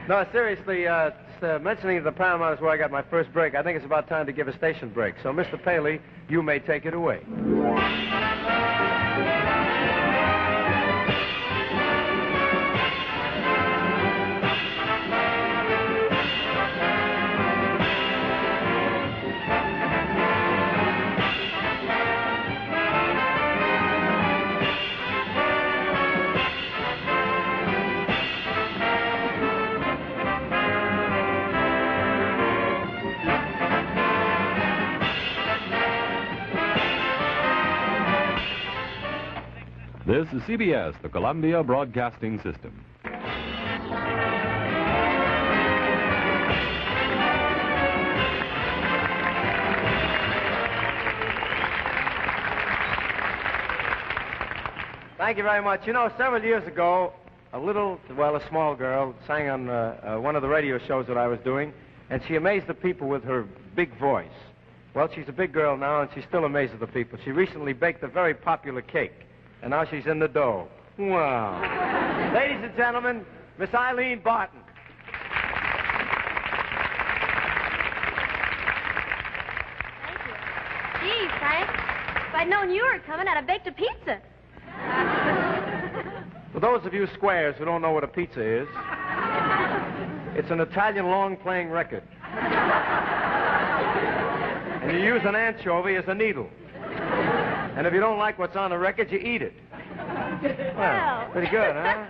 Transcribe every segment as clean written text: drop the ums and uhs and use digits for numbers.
No, seriously, mentioning the Paramount is where I got my first break. I think it's about time to give a station break. So, Mr. Paley, you may take it away. This is CBS, the Columbia Broadcasting System. Thank you very much. You know, several years ago, a small girl sang on one of the radio shows that I was doing, and she amazed the people with her big voice. Well, she's a big girl now, and she still amazes the people. She recently baked a very popular cake. And now she's in the dough. Wow. Ladies and gentlemen, Miss Eileen Barton. Thank you. Gee, Frank, if I'd known you were coming, I'd have baked a pizza. For those of you squares who don't know what a pizza is, it's an Italian long-playing record. And you use an anchovy as a needle. And if you don't like what's on the record, you eat it. Well, pretty good, huh?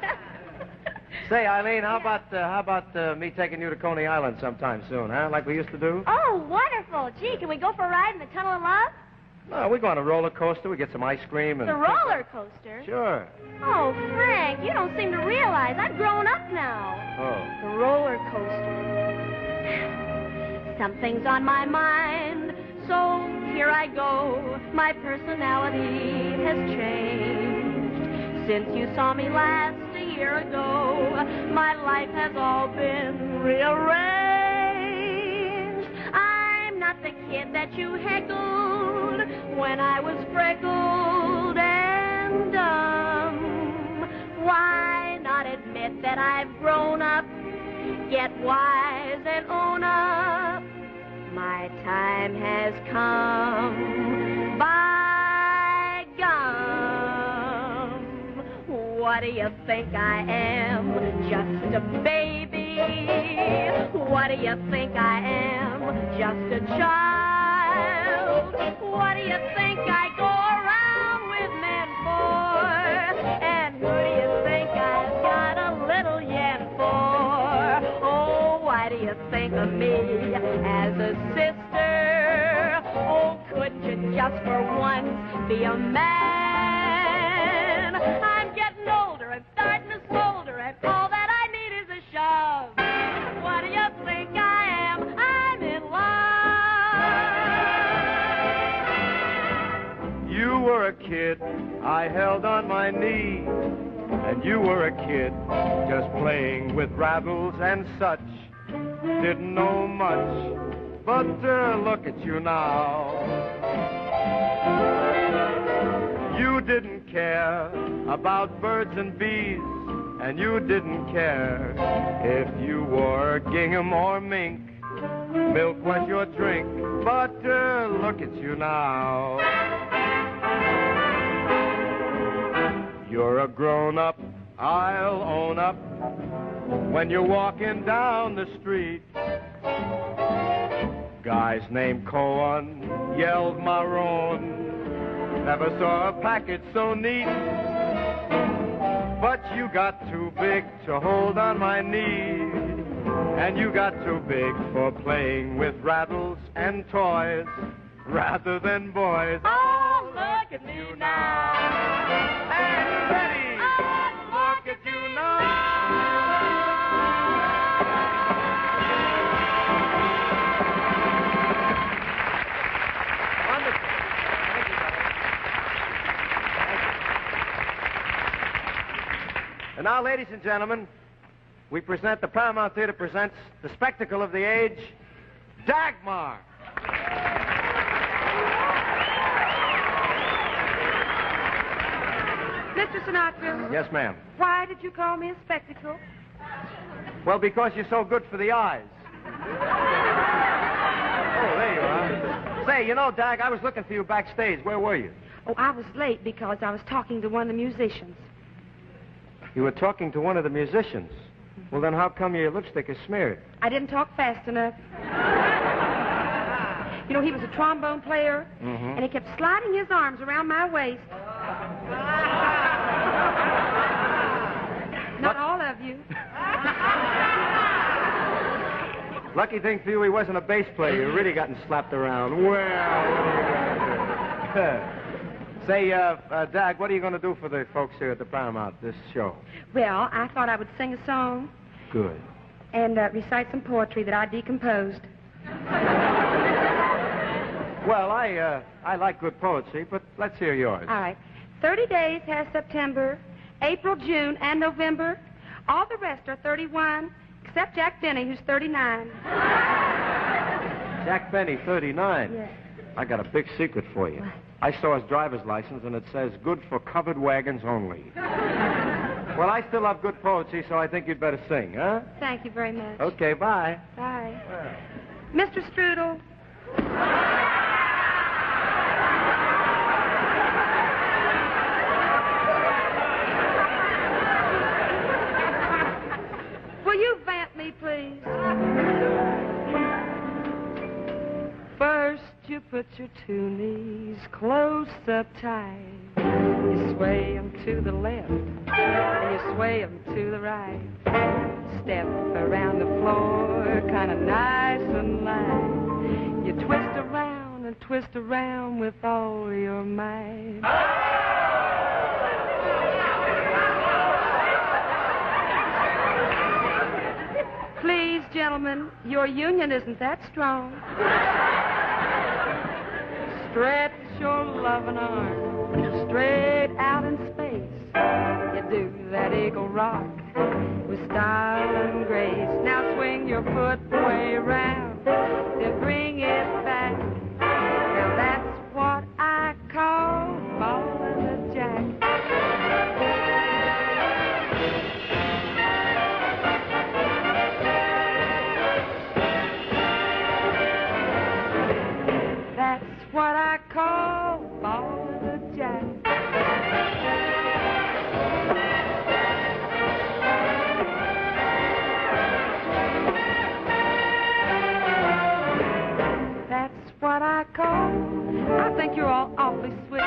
Say, Eileen, how about me taking you to Coney Island sometime soon, huh? Like we used to do? Oh, wonderful. Gee, can we go for a ride in the Tunnel of Love? No, we go on a roller coaster. We get some ice cream and... The roller coaster? Sure. Oh, Frank, you don't seem to realize I've grown up now. Oh. The roller coaster. Something's on my mind. So here I go, my personality has changed. Since you saw me last a year ago, my life has all been rearranged. I'm not the kid that you heckled when I was freckled and dumb. Why not admit that I've grown up, get wise and own up? My time has come, by gum. What do you think I am? Just a baby. What do you think I am? Just a child. What do you think I go around with men for? And who do you think I've got a little yen for? Oh, why do you think of me as a sister? Oh, couldn't you just for once be a man? I'm getting older and starting to smolder, and all that I need is a shove. What do you think I am? I'm in love. You were a kid I held on my knee, and you were a kid just playing with rattles and such. Didn't know much, but look at you now. You didn't care about birds and bees, and you didn't care if you wore gingham or mink. Milk was your drink, but look at you now. You're a grown-up, I'll own up. When you're walking down the street, guys named Cohen yelled maroon. Never saw a package so neat. But you got too big to hold on my knee, and you got too big for playing with rattles and toys rather than boys. Oh, look at me now. And Betty, look at you now. Wonderful. Thank you, brother. Thank you. And now, ladies and gentlemen, we present, the Paramount Theater presents the spectacle of the age, Dagmar. Mr. Sinatra? Yes, ma'am. Why did you call me a spectacle? Well, because you're so good for the eyes. Oh, there you are. Say, you know, Dag, I was looking for you backstage. Where were you? Oh, I was late because I was talking to one of the musicians. You were talking to one of the musicians. Well, then how come your lipstick is smeared? I didn't talk fast enough. You know, he was a trombone player, and he kept sliding his arms around my waist. Not all of you. Lucky thing for you, he wasn't a bass player. You really gotten slapped around. Well. Say, Dag, what are you going to do for the folks here at the Paramount, this show? Well, I thought I would sing a song. Good. And recite some poetry that I decomposed. Well, I like good poetry, but let's hear yours. All right. 30 days has September, April, June, and November. All the rest are 31, except Jack Benny, who's 39. Jack Benny, 39? Yes. I got a big secret for you. What? I saw his driver's license, and it says, good for covered wagons only. Well, I still have good poetry, so I think you'd better sing, huh? Thank you very much. Okay, bye. Bye. Mr. Strudel. Will you vamp me, please? First, you put your two knees close up tight. You sway them to the left, and you sway them to the right. Step around the floor, kind of nice and light. You twist around and twist around with all your might. Please, gentlemen, your union isn't that strong. Stretch your loving arm straight out in space. You do that eagle rock with style and grace. Now swing your foot way around, then bring it back. Now that's what I call ballin' the jack. That's what I call ballin' the jack. That's what I call. I think you're all awfully sweet.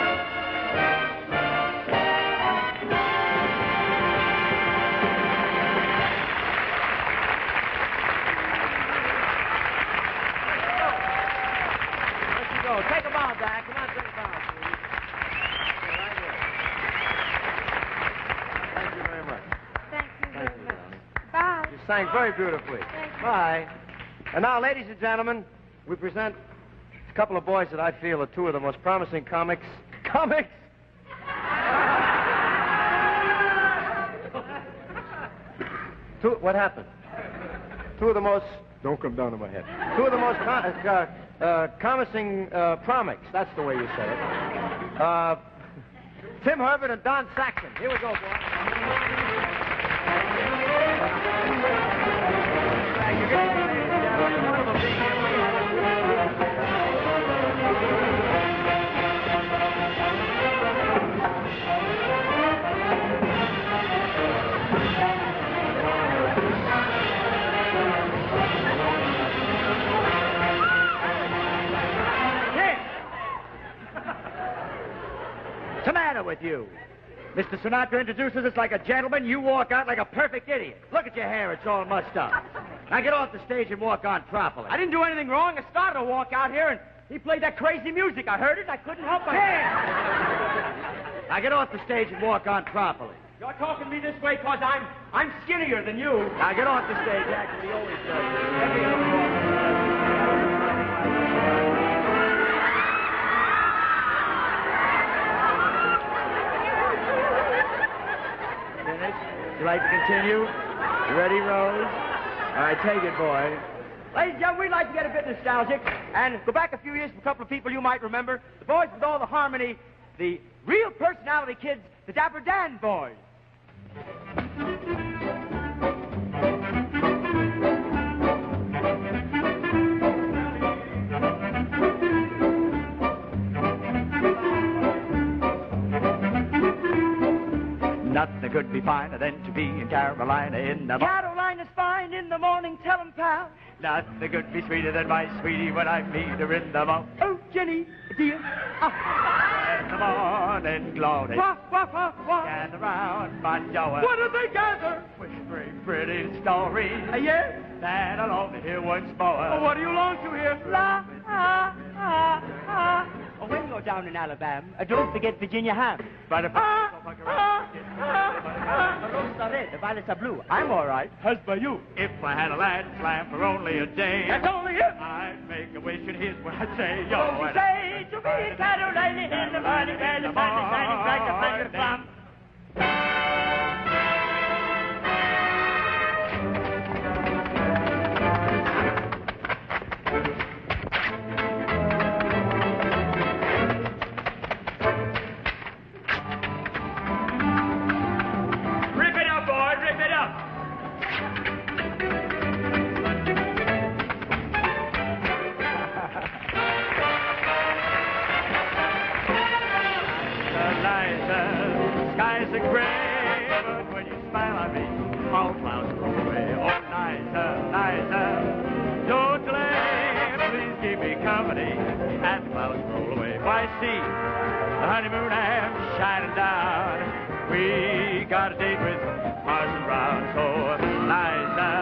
Take a bow, Dak. Come on, take a bow, please. Right here. Thank you very much. Thank you very Thank you, much. darling. Bye. You sang very beautifully. Thank you. Bye. And now, ladies and gentlemen, we present a couple of boys that I feel are two of the most promising comics. Comics? What happened? Two of the most... Don't come down to my head. Two of the most promising promics. That's the way you say it. Tim Herbert and Don Saxon. Here we go, boys. What's the matter with you? Mr. Sinatra introduces us like a gentleman. You walk out like a perfect idiot. Look at your hair. It's all mussed up. Now get off the stage and walk on properly. I didn't do anything wrong. I started to walk out here, and he played that crazy music. I heard it. I couldn't help it. Now get off the stage and walk on properly. You're talking to me this way because I'm skinnier than you. Now get off the stage, Axel. He always You like to continue? You ready, Rose? All right, take it, boy. Ladies and gentlemen, we'd like to get a bit nostalgic and go back a few years to a couple of people you might remember. The boys with all the harmony, the real personality kids, the Dapper Dan boys. could be finer than to be in Carolina in the morning. Carolina's fine in the morning, tell 'em, pal. Nothing could be sweeter than my sweetie when I meet her in the morning. Oh, Jenny, dear. In the morning glory. Gather round my door. What do they gather? Whispering pretty stories. Yes? That I'll only hear once more. Oh, what do you long to hear? La, Oh, when you're down in Alabama, don't forget Virginia ham. But if Rosa red, the violets are blue. I'm all right. How's by you? If I had a lad slam for only a day, That's only it. I'd make a wish, and here's what I'd say. Yo, Oh, say to me, Carolina in the morning, where the sun is shining bright upon your plum. Rip it up, boy, rip it up. Skies are gray, but when you smile at me, all clouds roll away. Oh, Liza, don't delay. Please keep me company as the clouds roll away. Why, see, the honeymoon lamp shining down. We got a date with Parson Brown. So, Liza,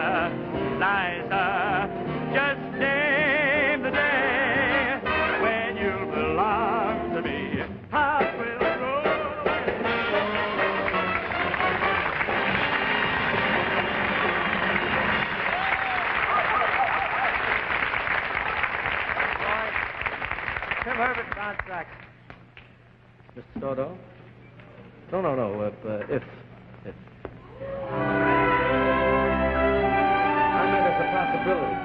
just name the day when you'll belong to me. Heart will roll away. Tim Herbert on Saxon. Mr. Stordahl? No. If. I mean, it's a possibility.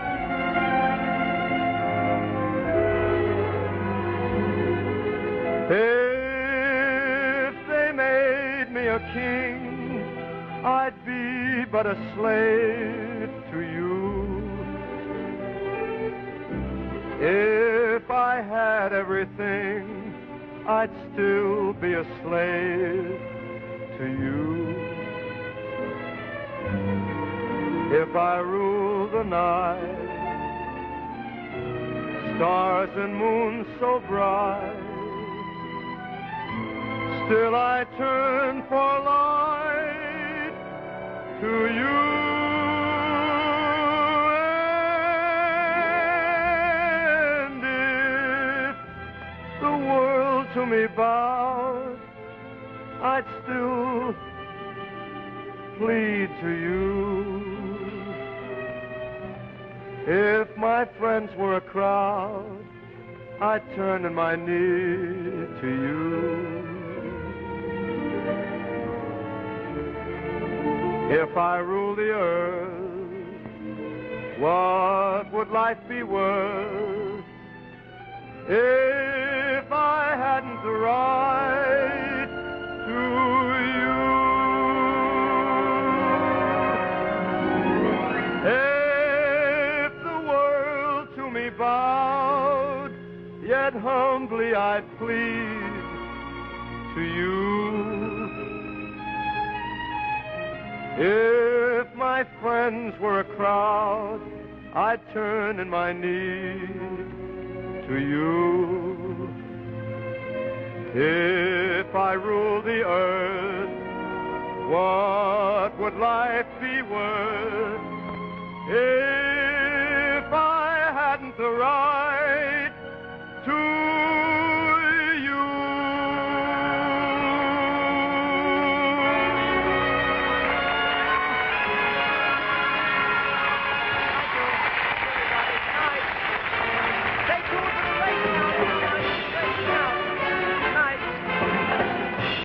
If they made me a king, I'd be but a slave to you. If I had everything, I'd still be a slave to you. If I ruled the night, stars and moon so bright, still I turn for light to you. And if the world to me bowed, I'd still plead to you. If my friends were a crowd, I'd turn in my knee to you. If I ruled the earth, what would life be worth if I hadn't the right to you? If the world to me bowed, yet humbly I'd plead to you. If my friends were a crowd, I'd turn in my knee to you. If I ruled the earth, what would life be worth if I hadn't the right to